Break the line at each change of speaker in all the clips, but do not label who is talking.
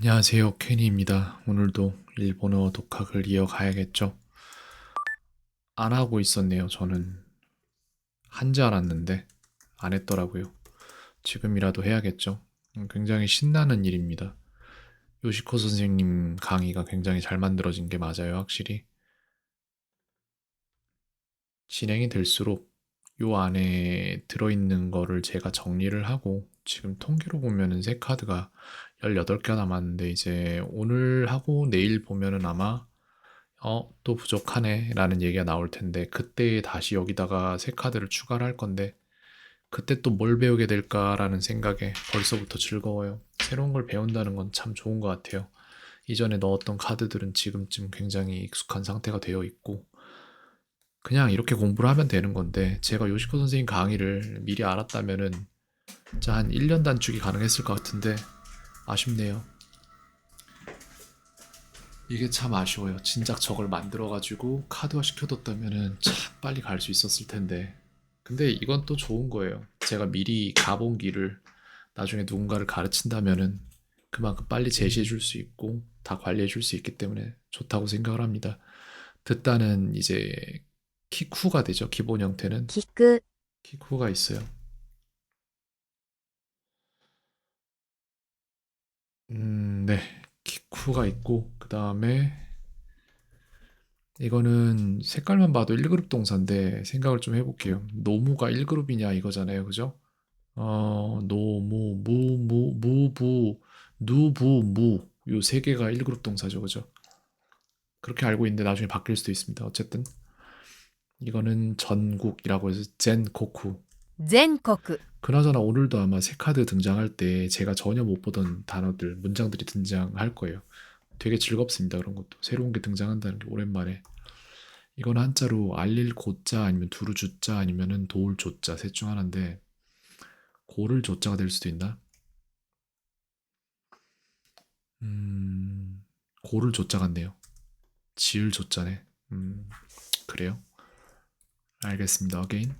안녕하세요, 케니입니다. 오늘도 일본어 독학을 이어가야겠죠? 안 하고 있었네요, 저는. 한지 않았는데, 안 했더라고요. 지금이라도 해야겠죠? 굉장히 신나는 일입니다. 요시코 선생님 강의가 굉장히 잘 만들어진 게 맞아요, 확실히. 진행이 될수록 요 안에 들어있는 거를 제가 정리를 하고, 지금 통계로 보면은 새 카드가 18개 남았는데, 이제 오늘 하고 내일 보면은 아마 또 부족하네 라는 얘기가 나올 텐데 그때 다시 여기다가 새 카드를 추가를 할 건데 그때 또 뭘 배우게 될까라는 생각에 벌써부터 즐거워요. 새로운 걸 배운다는 건 참 좋은 것 같아요. 이전에 넣었던 카드들은 지금쯤 굉장히 익숙한 상태가 되어 있고 그냥 이렇게 공부를 하면 되는 건데 제가 요시코 선생님 강의를 미리 알았다면은 진짜 한 1년 단축이 가능했을 것 같은데 아쉽네요. 이게 참 아쉬워요. 진작 저걸 만들어가지고 카드화 시켜뒀다면은 참 빨리 갈 수 있었을 텐데. 근데 이건 또 좋은 거예요. 제가 미리 가본 길을 나중에 누군가를 가르친다면은 그만큼 빨리 제시해 줄 수 있고 다 관리해 줄 수 있기 때문에 좋다고 생각을 합니다. 듣다는 이제 키쿠가 되죠. 기본 형태는
聞く、
키쿠가 있어요. 네. 키쿠가 있고 그 다음에 이거는 색깔만 봐도 1그룹 동사인데 생각을 좀 해볼게요. 노무가 1그룹이냐 이거잖아요. 그죠? 노무, 무부, 누부, 무. 요 세 개가 1그룹 동사죠. 그죠? 그렇게 알고 있는데 나중에 바뀔 수도 있습니다. 어쨌든 이거는 전국이라고 해서 젠코쿠.
全国、
그나저나 오늘도 아마 새 카드 등장할 때 제가 전혀 못 보던 단어들, 문장들이 등장할 거예요. 되게 즐겁습니다. 그런 것도. 새로운 게 등장한다는 게 오랜만에. 이건 한자로 알릴 고자 아니면 두루 주자 아니면은 도울 조자 셋 중 하나인데 고를 조자가 될 수도 있나? 고를 조자 같네요. 지을 조자네. 그래요. 알겠습니다. again.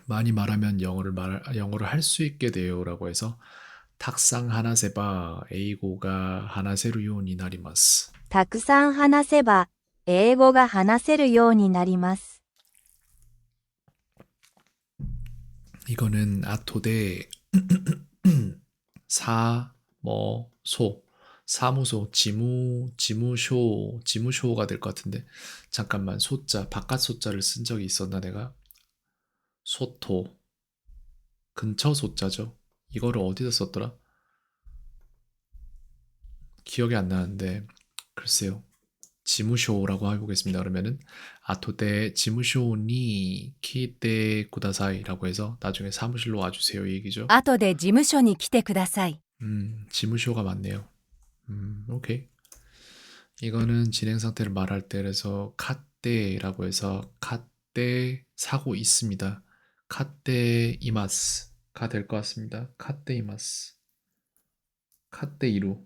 많이 말하면 영어를 할 수 있게 돼요라고 해서 탁상 하나세바 에이고가 하나세루 요니 나리마스.
たくさん話せば、英語が話せるようになります。
이거는 아토데 사머소 사무소 지무쇼가 될 것 같은데 잠깐만 소자 바깥 소자를 쓴 적이 있었나 내가 소토 근처 소자죠. 이거를 어디서 썼더라? 기억이 안 나는데 글쎄요. 지무쇼라고 해보겠습니다. 그러면은 아토데 지무쇼니 키테 구다사이라고 해서 나중에 사무실로 와주세요 이 얘기죠.
後で事務所に来てください。
지무쇼가 맞네요. 오케이. 이거는 진행 상태를 말할 때 그래서 카떼라고 해서 카떼 사고 있습니다. 카떼 이마스가 될 것 같습니다. 카떼 이마스. 카떼 이루.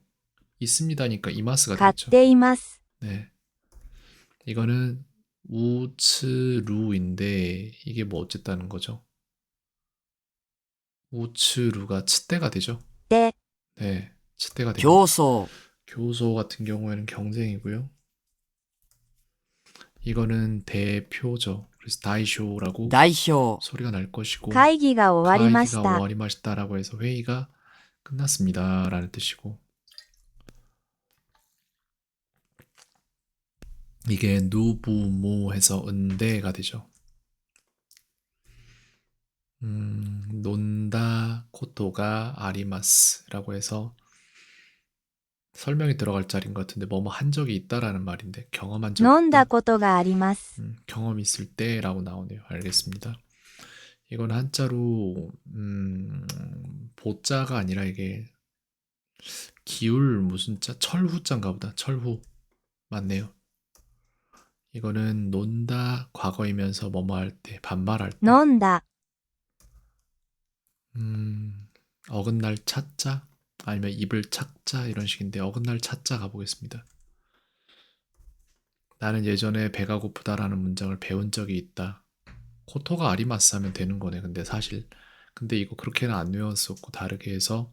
있습니다니까 이마스가
買っ
되겠죠.
ています。
네. 이거는 우츠루인데 이게 뭐 어쨌다는 거죠? 우츠루가 츠떼가 되죠?
で、
네. 츠떼가 됩니다.
競争、
교소 같은 경우에는 경쟁이고요. 이거는 대표죠. 그래서 다이쇼라고
代表、
소리가 날 것이고
会議が終わりまし
가이기가
た。
오와리마시다라고 해서 회의가 끝났습니다라는 뜻이고 이게 누부모해서 은대가 되죠. 논다 코토가 아리마스라고 해서 설명이 들어갈 자리인 것 같은데 뭐뭐 한 적이 있다라는 말인데 경험한 적이
飲んだ
있다.
ことがあります。
경험 있을 때라고 나오네요. 알겠습니다. 이건 한자로 보자가 아니라 이게 기울 무슨 자 철후자인가 보다. 철후 맞네요. 이거는 논다 과거이면서 뭐뭐 할 때 반말할 때
飲んだ、
어긋날 찾자 아니면 입을 착자 이런 식인데 어긋날 찾자 가보겠습니다. 나는 예전에 배가 고프다라는 문장을 배운 적이 있다. 코토가 아리마스 하면 되는 거네. 근데 사실 근데 이거 그렇게는 안 외웠었고 다르게 해서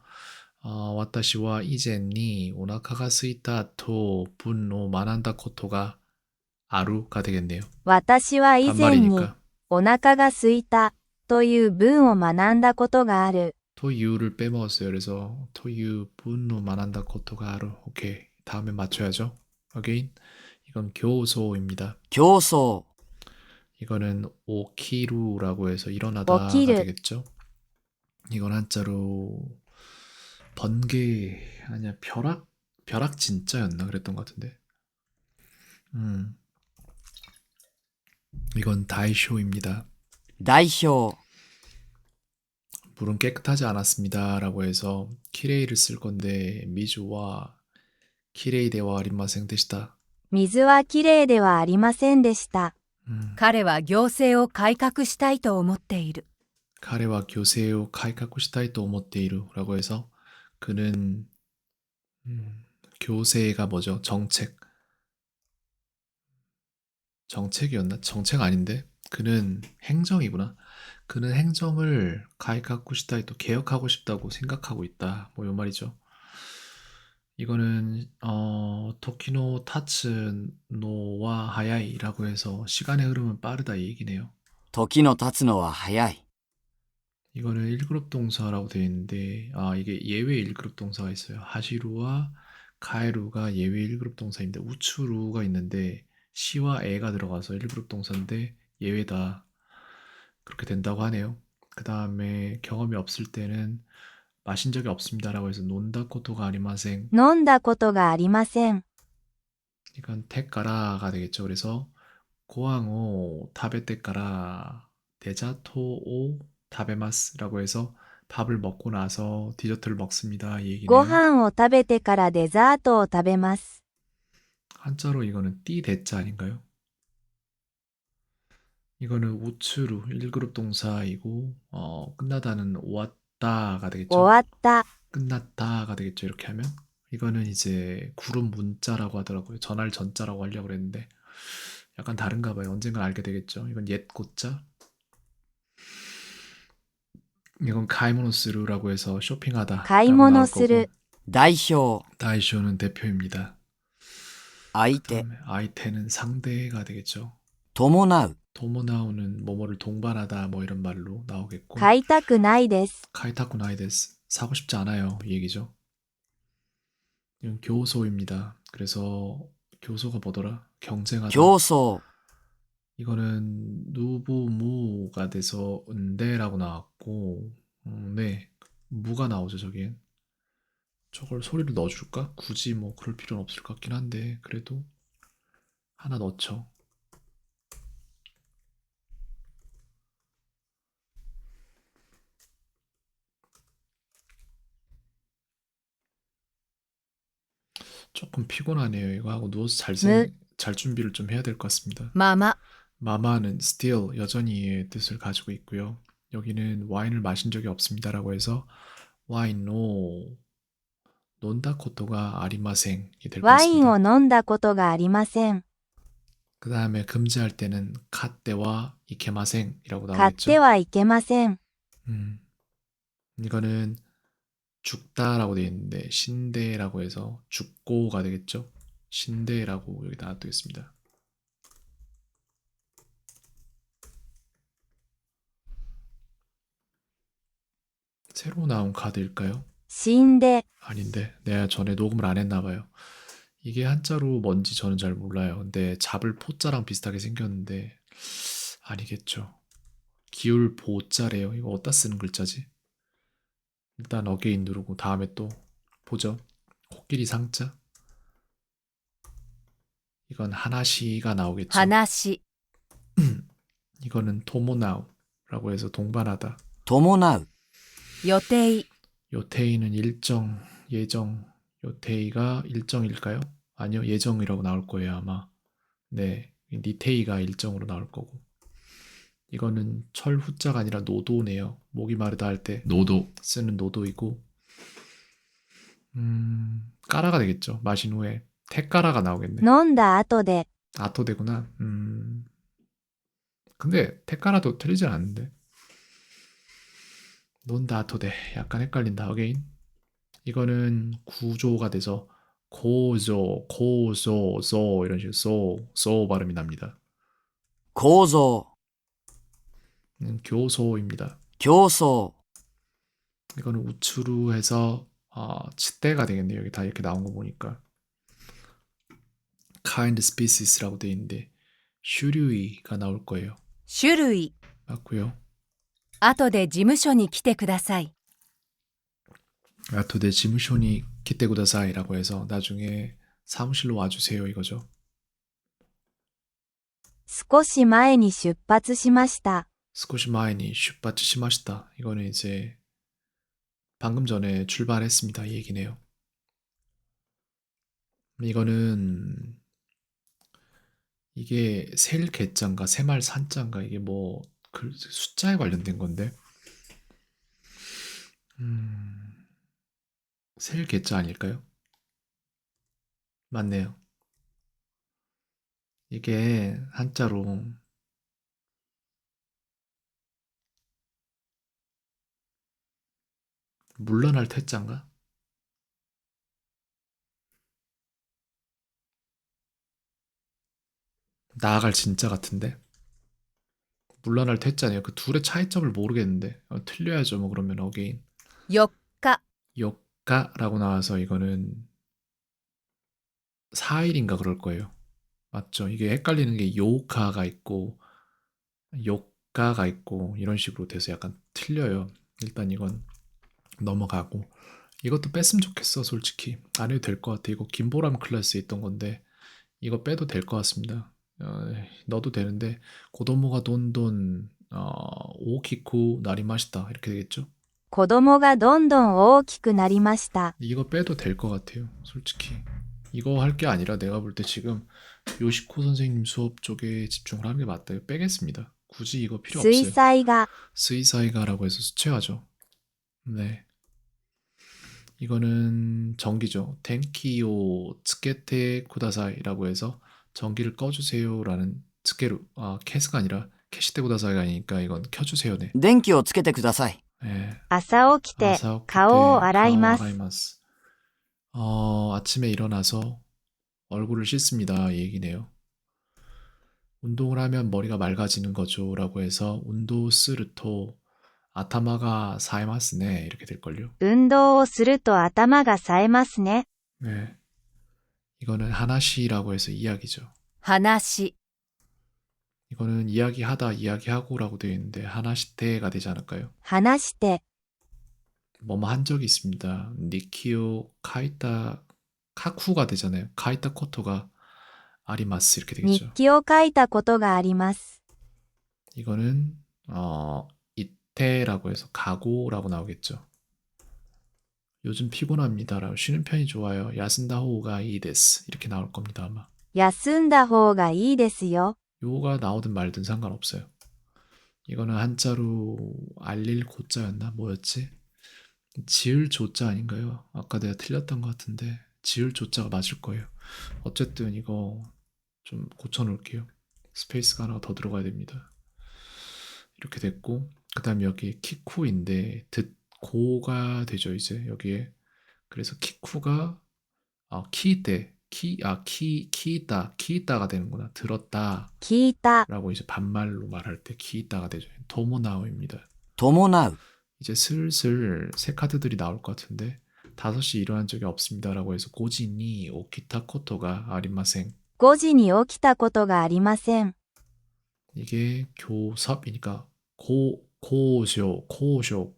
私は以前にお腹が空いたと文を学んだことがある가 되겠네요.
私は以前に
반말이니까.
お腹が空いたという文を学んだことがある。
토유를 빼먹었어요. 그래서 토유 분노 만한다 코토가 아루. 오케이. 다음에 맞춰야죠. again. 이건 교소입니다.
競争、
이거는 오키루라고 해서 일어나다가
오키루.
되겠죠. 이건 한자로 번개 아니야 벼락 진짜였나 그랬던 것 같은데. 이건 다이쇼입니다.
代表、
물은 깨끗하지 않았습니다라고 해서 키레이를 쓸 건데 미주와 키레이 대와 아리마생 되시다.
水はきれいではありませんでした。
彼は行政を改革したいと思っている。
카레와 교세요 카이카쿠 시타이 또 오모테이루라고 해서 그는 교세가 뭐죠? 정책이었나? 정책 아닌데 그는 행정이구나. 그는 행정을 카이카쿠 시타이 또 개혁하고 싶다고 생각하고 있다. 뭐 요 말이죠. 이거는 토키노 타츠노와 하야이라고 해서 시간의 흐름은 빠르다 이 얘기네요.
時の経つのは早い。
이거는 1그룹 동사라고 되어 있는데 이게 예외 1그룹 동사가 있어요. 하시루와 카에루가 예외 1그룹 동사인데 우츠루가 있는데 시와 에가 들어가서 1그룹 동사인데 예외다. 그렇게 된다고 하네요. 그 다음에 경험이 없을 때는 마신 적이 없습니다라고 해서 논다 코토가 아리마생.
飲んだことがありません。
이건 테까라가 되겠죠. 그래서 고항오 타베테까라 데자토오 타베마스라고 해서 밥을 먹고 나서 디저트를 먹습니다. 이 얘기네요.
ご飯を食べてからデザートを食べます。
한자로 이거는 띠대자 아닌가요? 이거는 우츠루 1그룹 동사이고 끝나다는 오왔다가 되겠죠.
終わった。
끝났다가 되겠죠. 이렇게 하면 이거는 이제 구름 문자라고 하더라고요. 전할 전자라고 하려고 그랬는데 약간 다른가 봐요. 언젠가 알게 되겠죠. 이건 옛 고자. 이건 가이모노스루라고 해서 쇼핑하다.
買い物する。
代表、
다이쇼는 대표입니다.
相手、
그다음에 아이테는 상대가 되겠죠.
伴う、
도모나오는 뭐뭐를 동반하다 뭐 이런 말로 나오겠고
買いたくないです。
카이타쿠 나이데스 사고 싶지 않아요 이 얘기죠. 이건 교소입니다. 그래서 교소가 뭐더라? 경쟁하다.
競争、
이거는 누부무가 돼서 은대라고 나왔고 네 무가 나오죠 저기엔. 저걸 소리를 넣어줄까? 굳이 뭐 그럴 필요는 없을 것 같긴 한데 그래도 하나 넣죠. 조금 피곤하네요. 이거 하고 누워서 잘 준비를 좀 해야 될 것 같습니다.
まま、
마마는 still 여전히의 뜻을 가지고 있고요. 여기는 와인을 마신 적이 없습니다라고 해서 와인 노 논다 코토가 아리마생이 될 것
ワイン
같습니다.
を飲んだことがありません。
그 다음에 금지할 때는 카테와 이케마생이라고
買っ
나오겠죠.
てはいけません。
이거는 죽다라고 되어 있는데 신대라고 해서 죽고가 되겠죠. 신대라고 여기다 놔두겠습니다. 새로 나온 카드일까요?
死んで、
아닌데 내가 전에 녹음을 안 했나 봐요. 이게 한자로 뭔지 저는 잘 몰라요. 근데 잡을 포자랑 비슷하게 생겼는데 아니겠죠. 기울 보자래요. 이거 어디다 쓰는 글자지? 일단 어게인 누르고 다음에 또 보죠. 코끼리 상자. 이건 하나시가 나오겠죠.
話、
이거는 토모나우라고 해서 동반하다.
伴う、
予定、
요테이는 일정, 예정. 요테이가 일정일까요? 아니요, 예정이라고 나올 거예요, 아마. 네, 니테이가 일정으로 나올 거고. 이거는 철후자가 아니라 노도네요. 목이 마르다 할 때 노도 쓰는 노도이고. 까라가 되겠죠. 마신 후에 테까라가 나오겠네.
飲んだ後で、
아토되구나. 근데 테까라도 틀리진 않는데. 논다 아토데 약간 헷갈린다. 어게인. 이거는 구조가 돼서 고조, 고조, 조 이런 식으로 소 발음이 납니다.
構造、
교소입니다.
競争、
이거는 우추루 해서 칫대가 되겠네요. 여기 다 이렇게 나온 거 보니까. kind species라고 돼 있는데 슈류이가 나올 거예요.
種類。
맞고요.
後で事務所に来てください。
아토데 지무쇼니 기대구다사이라고 해서 나중에 사무실로 와주세요 이거죠.
少し前に出発しました。
스코시마이니 슈파츠시마시다. 이거는 이제 방금 전에 출발했습니다. 이 얘기네요. 이거는 이게 셀 개자인가 세말 산자인가 이게 뭐 숫자에 관련된 건데 셀 개자 아닐까요? 맞네요. 이게 한자로 물러날 퇴자인가? 나아갈 진짜 같은데 물러날 퇴자네요. 그 둘의 차이점을 모르겠는데 틀려야죠. 뭐 그러면 어게인
4日、
요가라고 나와서 이거는 4일인가 그럴 거예요. 맞죠? 이게 헷갈리는 게 요가가 있고 요가가 있고 이런 식으로 돼서 약간 틀려요. 일단 이건 넘어가고 이것도 뺐으면 좋겠어. 솔직히 안 해도 될 것 같아. 이거 김보람 클래스에 있던 건데 이거 빼도 될 것 같습니다. 넣어도 되는데 고도모가 돈돈 오키쿠 나리마시다 이렇게 되겠죠?
子供がどんどん大きくなりました。
이거 빼도 될 것 같아요. 솔직히 이거 할 게 아니라 내가 볼 때 지금 요시코 선생님 수업 쪽에 집중을 하는 게 맞다. 이거 빼겠습니다. 굳이 이거 필요
水
없어요.
彩画、
스이사이가라고 해서 수채화죠. 네. 이거는 전기죠. 텐키요 츠케테 쿠다사이라고 해서 전기를 꺼주세요라는 츠케루 캐스가 아니라 캐시테 쿠다사이가 아니니까 이건 켜주세요네.
電気をつけてください。
예.
朝起きて
아사오키테
顔を洗います。
가오아라이마스. 아침에 일어나서 얼굴을 씻습니다. 이 얘기네요. 운동을 하면 머리가 맑아지는 거죠. 라고 해서 운도 스르토 아타마가 사에마스네 이렇게 될걸요.
運動をすると頭が冴えますね。
네. 이거는 하나시라고 해서 이야기죠.
話、
이거는 이야기하다 이야기하고라고 되어 있는데 하나시테가 되지 않을까요?
話して、
뭐뭐 한 적이 있습니다. 니키오 카이타 카쿠가 되잖아요. 카이타 코토가 아리마스 이렇게
日
되겠죠.
記を書いたことがあります。
이거는 이테라고 해서 가고라고 나오겠죠. 요즘 피곤합니다라고 쉬는 편이 좋아요. 야스ን다 호우가 이데스 이렇게 나올 겁니다 아마.
休んだ方がいいですよ。
요가 나오든 말든 상관없어요. 이거는 한자로 알릴 고자였나 뭐였지? 지을 조자 아닌가요? 아까 내가 틀렸던 것 같은데 지을 조자가 맞을 거예요. 어쨌든 이거 좀 고쳐놓을게요. 스페이스가 하나 더 들어가야 됩니다. 이렇게 됐고 그 다음에 여기 키쿠인데 듣고가 되죠 이제 여기에. 그래서 키쿠가 키때 키있다가 되는구나. 들었다
聞いた、
라고 이제 반말로 말할 때 키있다가 되죠. 도모나오입니다.
伴う、
이제 슬슬 새 카드들이 나올 것 같은데 5시 일어난 적이 없습니다라고 해서 고진이 오키타 코토가 아리마생.
5時に起きたことがありません。
이게 교섭이니까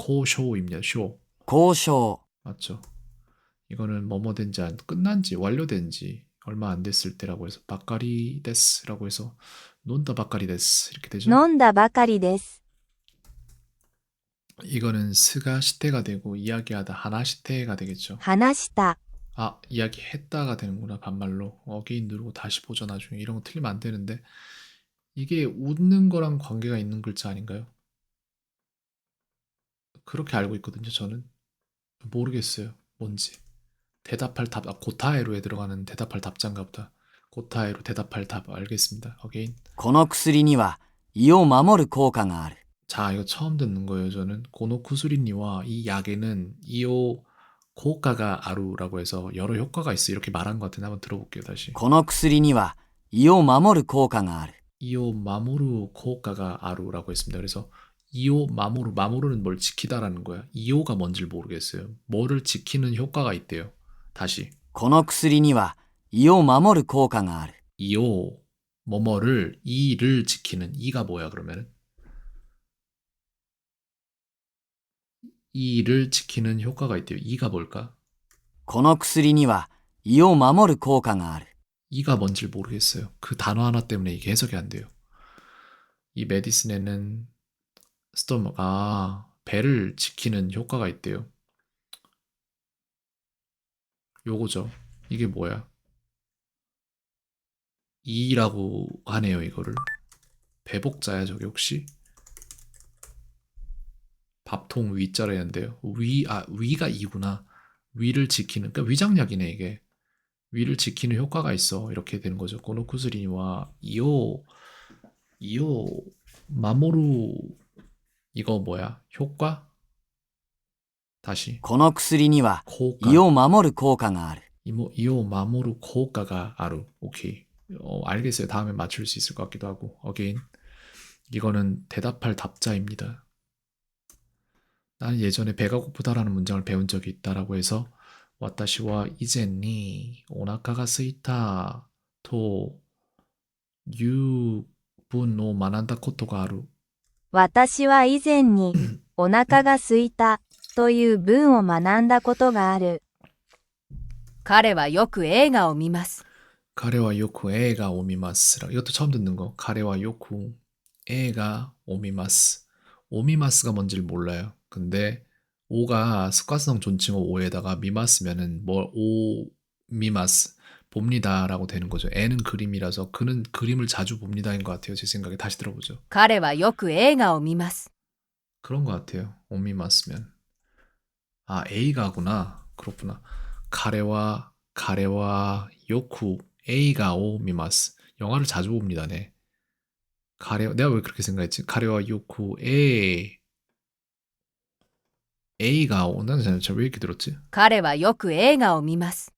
고쇼입니다. 쇼
交渉、
맞죠? 이거는 뭐뭐 된지 끝난지 완료된지 얼마 안 됐을 때라고 해서 바까리 데스라고 해서 논다 바까리 데스 이렇게 되죠.
飲んだばかりです。
이거는 스가 시테가 되고 이야기하다 하나 시테가 되겠죠.
話した、
이야기했다가 되는구나 반말로. 어게인 누르고 다시 보자 나중에. 이런 거 틀리면 안 되는데 이게 웃는 거랑 관계가 있는 글자 아닌가요? 그렇게 알고 있거든요 저는. 모르겠어요 뭔지. 대답할 답 고타에로에 들어가는 대답할 답장가 보다. 고타에로 대답할 답 알겠습니다. 어게인.
この薬には胃を守る効果がある。
자 이거 처음 듣는 거예요 저는. 고노쿠스리니와 이 약에는 이오 고가가 아루라고 해서 여러 효과가 있어 이렇게 말한 것 같은데 한번 들어볼게요 다시.
この薬には胃を守る効果がある。
이오 마모루 고가가 아루라고 했습니다. 그래서 이오 마모루 마모루는 뭘 지키다라는 거야. 이오가 뭔지를 모르겠어요. 뭐를 지키는 효과가 있대요. 다시
この薬には胃を守る効果がある。
이오 뭐뭐를 이를 지키는 이가 뭐야 그러면은 이를 지키는 효과가 있대요. 이가 뭘까?
この薬には胃を守る効果がある。
이가 뭔지를 모르겠어요. 그 단어 하나 때문에 이게 해석이 안 돼요. 이 메디슨에는 배를 지키는 효과가 있대요. 요거죠. 이게 뭐야? 이라고 하네요, 이거를. 배복자야, 저게 혹시? 밥통 위자래는데요. 위가 이구나. 위를 지키는, 그러니까 위장약이네, 이게. 위를 지키는 효과가 있어. 이렇게 되는 거죠. 고노쿠스리와 이오, 마모루, 이거 뭐야? 효과? 다시.
この薬には
코가.
胃を守る効果がある。
이오 마모루 코가가 아루. 오케이. 알겠어요. 다음에 맞출 수 있을 것 같기도 하고. 어게인. 이거는 대답할 답자입니다. 나는 예전에 배가 고프다라는 문장을 배운 적이 있다라고 해서 와타시와 이젠니 오나카가 스이타 토 유분노 만한다 코토가 아루.
私は以前にお腹が空いたという文を学んだことがある。
彼はよく映画を見ます。
가레와 요쿠 에가 오미마스라. 이것도 처음 듣는 거. 가레와 요쿠 에가 오미마스. 오미마스가 뭔지를 몰라요. 근데 오가 습관성 존칭어 오에다가 미마스면은 뭐 오미마스 봅니다라고 되는 거죠. 에는 그림이라서 그는 그림을 자주 봅니다인 것 같아요. 제 생각에 다시 들어보죠.
彼はよく映画を見ます。
그런 것 같아요. 오미마스면 A가구나. 그렇구나. 가레와 요쿠 A가 오미마스. 영화를 자주 봅니다네. 내가 왜 그렇게 생각했지? 가레와 요쿠 A가 난 왜 이렇게 들었지?
彼はよく映画を見ます。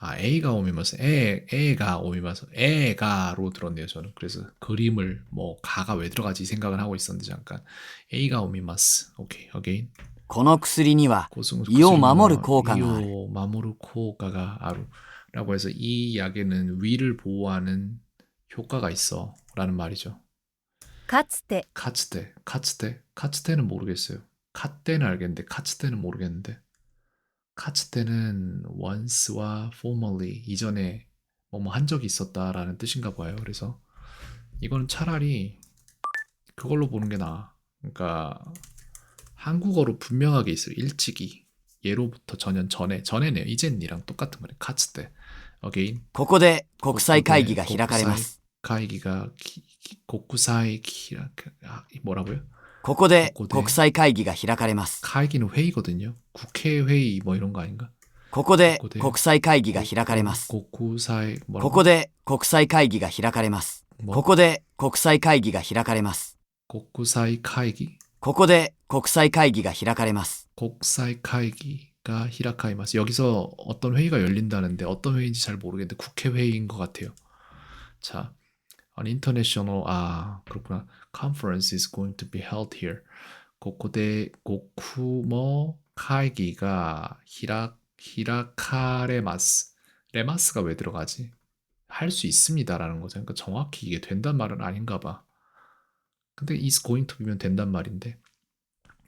A가 오미마스. A가 오미마스. A가로 들었네요, 저는. 그래서 그림을 가가 왜 들어가지 이 생각을 하고 있었는데 잠깐. A가 오미마스. 오케이, 어게인.
この薬には
고승
胃を守る効果がある。
이오 마모루 코가가 아루라고 해서 이 약에는 위를 보호하는 효과가 있어라는 말이죠.
かつて
카츠테는 모르겠어요. 카테는 알겠는데 카츠테는 모르겠는데 카츠테는 once와 formerly 이전에 뭐뭐 한 적이 있었다라는 뜻인가 봐요. 그래서 이거는 차라리 그걸로 보는 게 나아. 그러니까 한국어로 분명하게 있어요. 일찍이 예로부터 전에네요. 이젠니랑 똑같은 거네. 카츠테 어게인
ここで国際会議が開かれます。
가이기가 고쿠사이 뭐라고요?
ここで
ここで
国際会議が開かれます。
가이기는 회의거든요. 국회 회의 뭐 이런 거 아닌가?
ここで
ここで
国際会議が開かれます。
고쿠사이
こ
뭐라고?
こで国際会議が開かれます。
뭐?
ここで国際会議が開かれます。
고쿠사이 카이기
ここで国際会議が開かれます。
국사이 카이기가 히라카이마스. 여기서 어떤 회의가 열린다는데 어떤 회의인지 잘 모르겠는데 국회 회의인 것 같아요. 자, an international 그렇구나. conference is going to be held here. 고코데 고쿠모 카이기가 히라카레마스. 레마스가 왜 들어가지? 할 수 있습니다라는 거죠. 그러니까 정확히 이게 된단 말은 아닌가 봐. 근데 is going to be면 된단 말인데.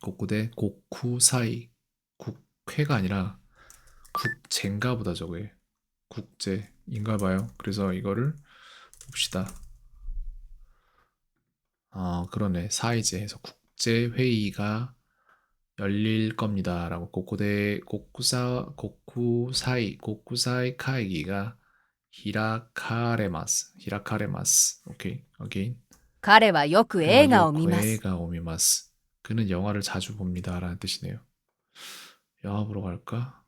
고쿠데 고쿠사이 국회가 아니라 국제인가 보다 저게. 국제인가 봐요. 그래서 이거를 봅시다. 그러네. 사이제에서 국제회의가 열릴 겁니다라고. 고쿠사이 카이기가 히라카레마스. 오케이. 어게인.
彼はよく映画を見ます。
映画を見ます. 그는 영화를 자주 봅니다라는 뜻이네요. 영화 보러 갈까?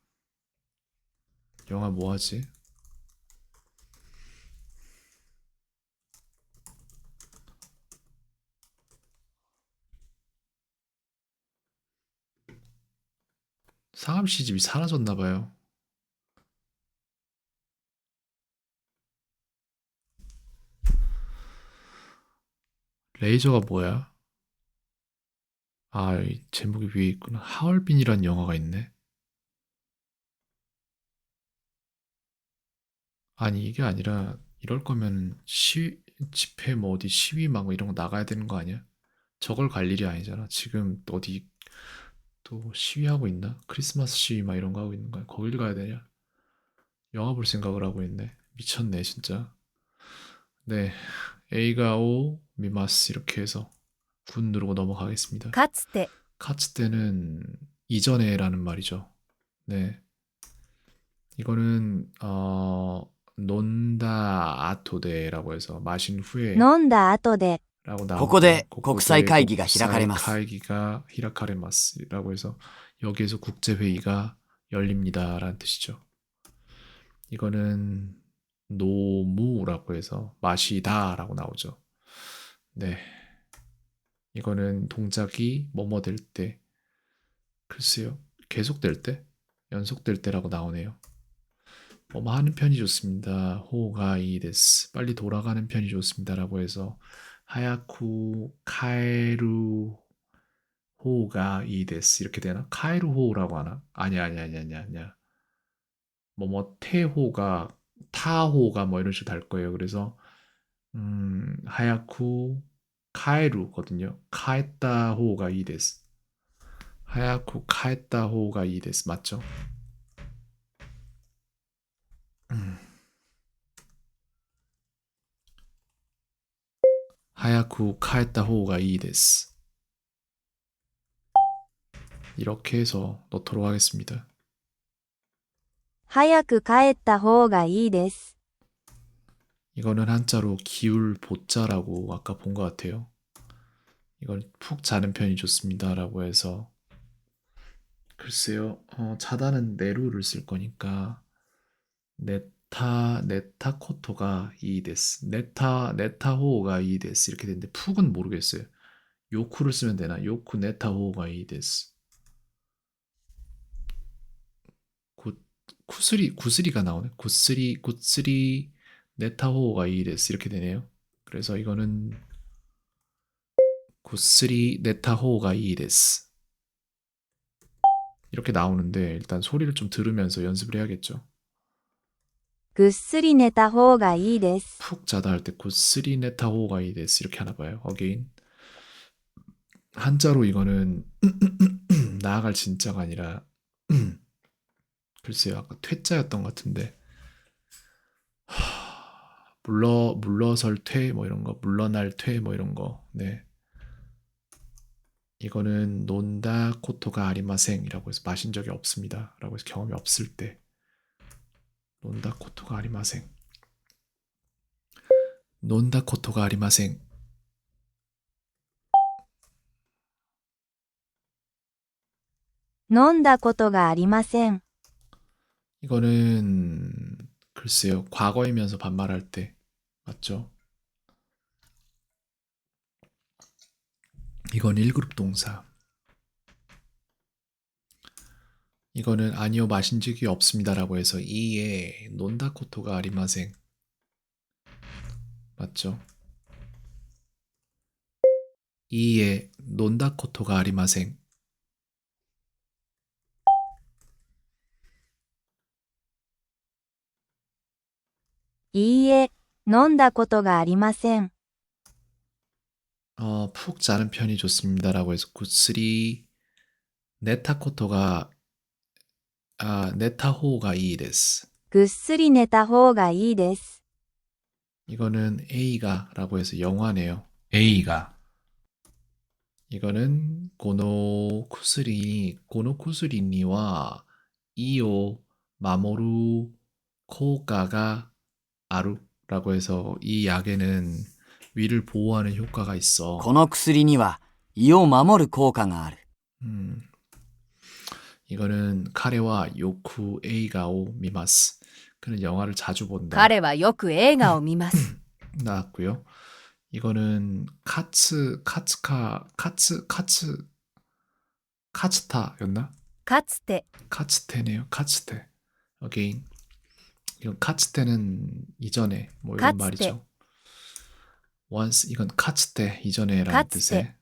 영화 뭐 하지? 상암 시집이 사라졌나 봐요. 레이저가 뭐야? 아, 이 제목이 위에 있구나. 하얼빈이란 영화가 있네. 아니, 이게 아니라 이럴 거면 집회 뭐 어디 시위 막 이런 거 나가야 되는 거 아니야? 저걸 갈 일이 아니잖아. 지금 어디 또 시위하고 있나? 크리스마스 시위 막 이런 거 하고 있는 거야. 거길 가야 되냐? 영화 볼 생각을 하고 있네. 미쳤네, 진짜. 네, A가 O, 미마스 이렇게 해서 군 누르고 넘어가겠습니다.
かつて、
카츠 때는 이전에라는 말이죠. 네, 이거는 논다 아토데라고 해서 마신 후에
飲んだ後で、
라고
ここで
나오고요.
国際会議が開かれます。
국際会議が 히라카레마스라고 해서 여기에서 국제회의가 열립니다라는 뜻이죠. 이거는 노무라고 해서 마시다라고 나오죠. 네, 이거는 동작이 뭐뭐 될 때, 글쎄요, 계속될 때, 연속될 때라고 나오네요. 뭐뭐 하는 편이 좋습니다. 호가 이 데스. 빨리 돌아가는 편이 좋습니다라고 해서 하야쿠 카에루 호가 이 데스 이렇게 되나? 카에루 호라고 하나? 아니야. 뭐뭐 태호가 타호가 뭐 이런 식으로 달 거예요. 그래서 하야쿠 카에루거든요. 카에타 호가 이 데스. 하야쿠 카에타 호가 이 데스 맞죠? 하야쿠 카에타 호가 이 데스. 이렇게 해서 넣도록 하겠습니다.
早く帰った方がいいです。
이거는 한자로 기울 보자라고 아까 본 것 같아요. 이걸 푹 자는 편이 좋습니다라고 해서 글쎄요. 자다는 네루를 쓸 거니까 네타 코토가 이 데스. 네타호가 이 데스 이렇게 되는데 푹은 모르겠어요. 요쿠를 쓰면 되나? 요쿠 네타호가 이 데스. 구스리가 나오네. 구스리 네타호가 이 데스 이렇게 되네요. 그래서 이거는 구스리 네타호가 이 데스 이렇게 나오는데 일단 소리를 좀 들으면서 연습을 해야겠죠.
ぐっすり寝た方がいいです。
푹 자다 할 때 구스리 네타호가 이 데스 이렇게 하나 봐요. 어게인 한자로 이거는 나아갈 진짜가 아니라 글쎄요. 아까 퇴짜였던 것 같은데 물러설 퇴 뭐 이런 거 물러날 퇴 뭐 이런 거 네. 이거는 논다 코토가 아리마생이라고 해서 마신 적이 없습니다 라고 해서 경험이 없을 때 논다 코토가 아리마생 논다 코토가 아리마생
飲んだことがありません。
이거는 글쎄요. 과거이면서 반말할 때 맞죠? 이건 1그룹 동사. 이거는 아니요 마신 적이 없습니다라고 해서 이에 논다코토가 아리마생 맞죠? 이에 논다코토가 아리마생
いいえ、飲んだことがありません。
푹 자는 편이 좋습니다라고 해서 구스리 네타코토가 네타호가 이 데스
ぐっすり寝た方がいいです。
이거는 A가라고 해서 영화네요. A가 이거는 고노쿠스리니와 이오 마모루 코가가 아루라고 해서 이 약에는 위를 보호하는 효과가 있어.
この薬には胃を守る効果がある。
이거는 카레와 요쿠 에이가오 미마스. 그는 영화를 자주 본다.
彼はよく映画を見ます。
나왔고요. 이거는 카츠타였나?
かつて、
카츠테네요. 카츠테. again. 이건 카츠테는 이전에 뭐 이런
카츠테.
말이죠. once 이건 카츠테 이전에라는
카츠테.
뜻의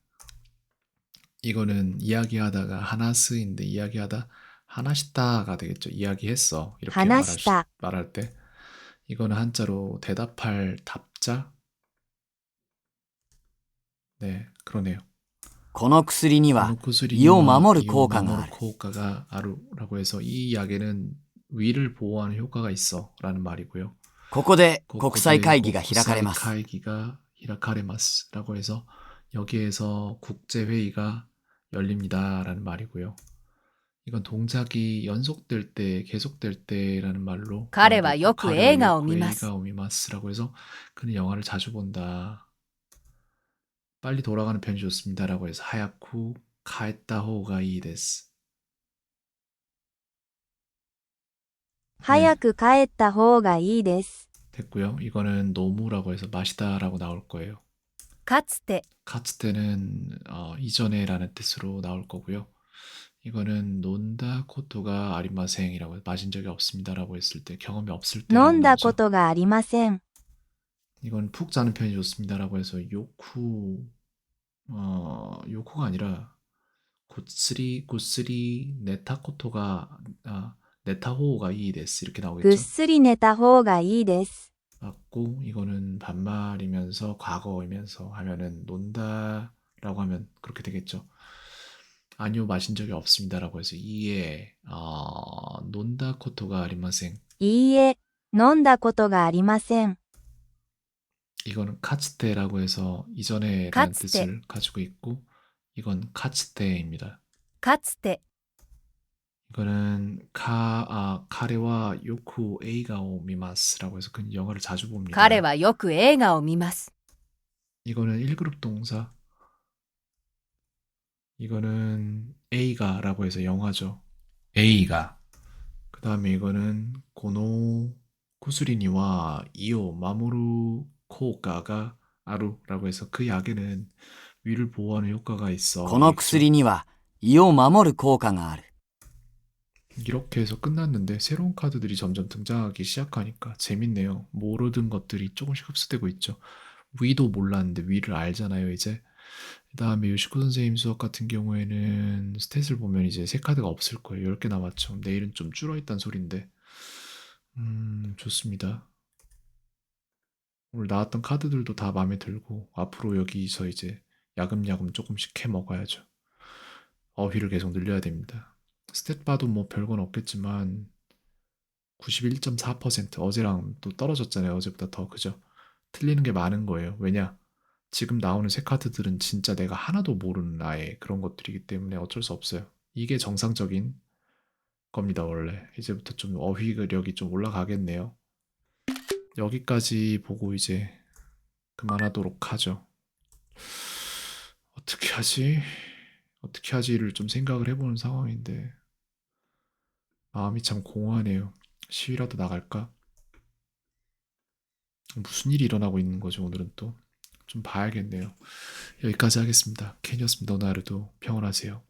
이거는 이야기하다가 하나스인데 이야기하다 하나시다가 되겠죠. 이야기했어. 이렇게
하나시다.
말할 때 이거는 한자로 대답할 답자. 네, 그러네요.
この薬には
구슬이
胃を守る効果がある。
효과가 아루라고 해서 이 약에는 위를 보호하는 효과가 있어라는 말이고요.
ここで国際会議が開かれます。
국제회의가 히라카레마스라고 해서 여기에서 국제회의가 열립니다라는 말이고요. 이건 동작이 연속될 때, 계속될 때라는 말로
彼はよく映画を見ます。
映画を見ます라고 해서 그는 영화를 자주 본다. 빨리 돌아가는 편이 좋습니다라고 해서 하야쿠 카에타 호가 이 데스.
早く帰った方がいいです。
됐고요. 이거는 노무라고 해서 마시다라고 나올 거예요.
かつて、
카츠테는 이전에라는 뜻으로 나올 거고요. 이거는 논다 코토가 아리마생이라고 마신 적이 없습니다라고 했을 때 경험이 없을 때
飲んだことがありません。
이건 푹 자는 편이 좋습니다라고 해서 요쿠가 아니라 고쓰리 네타코토가 네타호가 이 데스 이렇게
ぐっ
나오겠죠.
すり寝た方がいいです。
맞고 이거는 반말이면서 과거이면서 하면은 논다라고 하면 그렇게 되겠죠. 아니요 마신 적이 없습니다라고 해서 이에 논다 코토가 아리마생
いいえ、飲んだことがありません。
이거는 카츠테라고 해서 이전에라는
카츠테.
뜻을 가지고 있고 이건 카츠테입니다.
かつて、
이거는 카레와 요쿠 에이가오 미마스라고 해서 그는 영화를 자주 봅니다.
彼はよく映画を見ます。
이거는 1그룹 동사. 이거는 에이가라고 해서 영화죠. 에이가. 그 다음에 이거는 고노 구스리니와 이오 마모루 코가가 아루라고 해서 그 약에는 위를 보호하는 효과가 있어.
この薬には胃を守る効果がある。
이렇게 해서 끝났는데 새로운 카드들이 점점 등장하기 시작하니까 재밌네요. 모르던 것들이 조금씩 흡수되고 있죠. 위도 몰랐는데 위를 알잖아요, 이제. 그 다음에 요시코 선생님 수업 같은 경우에는 스탯을 보면 이제 세 카드가 없을 거예요. 10개 남았죠. 내일은 좀 줄어있단 소린데. 좋습니다. 오늘 나왔던 카드들도 다 마음에 들고 앞으로 여기서 이제 야금야금 조금씩 캐 먹어야죠. 어휘를 계속 늘려야 됩니다. 스탯 봐도 뭐 별건 없겠지만 91.4% 어제랑 또 떨어졌잖아요. 어제보다 더 그죠? 틀리는 게 많은 거예요. 왜냐? 지금 나오는 새 카드들은 진짜 내가 하나도 모르는 아예 그런 것들이기 때문에 어쩔 수 없어요. 이게 정상적인 겁니다, 원래. 이제부터 좀 어휘력이 좀 올라가겠네요. 여기까지 보고 이제 그만하도록 하죠. 어떻게 하지? 어떻게 하지를 좀 생각을 해보는 상황인데 마음이 참 공허하네요. 시위라도 나갈까? 무슨 일이 일어나고 있는 거죠, 오늘은 또. 좀 봐야겠네요. 여기까지 하겠습니다. 캔이었습니다. 오늘 하루도 평온하세요.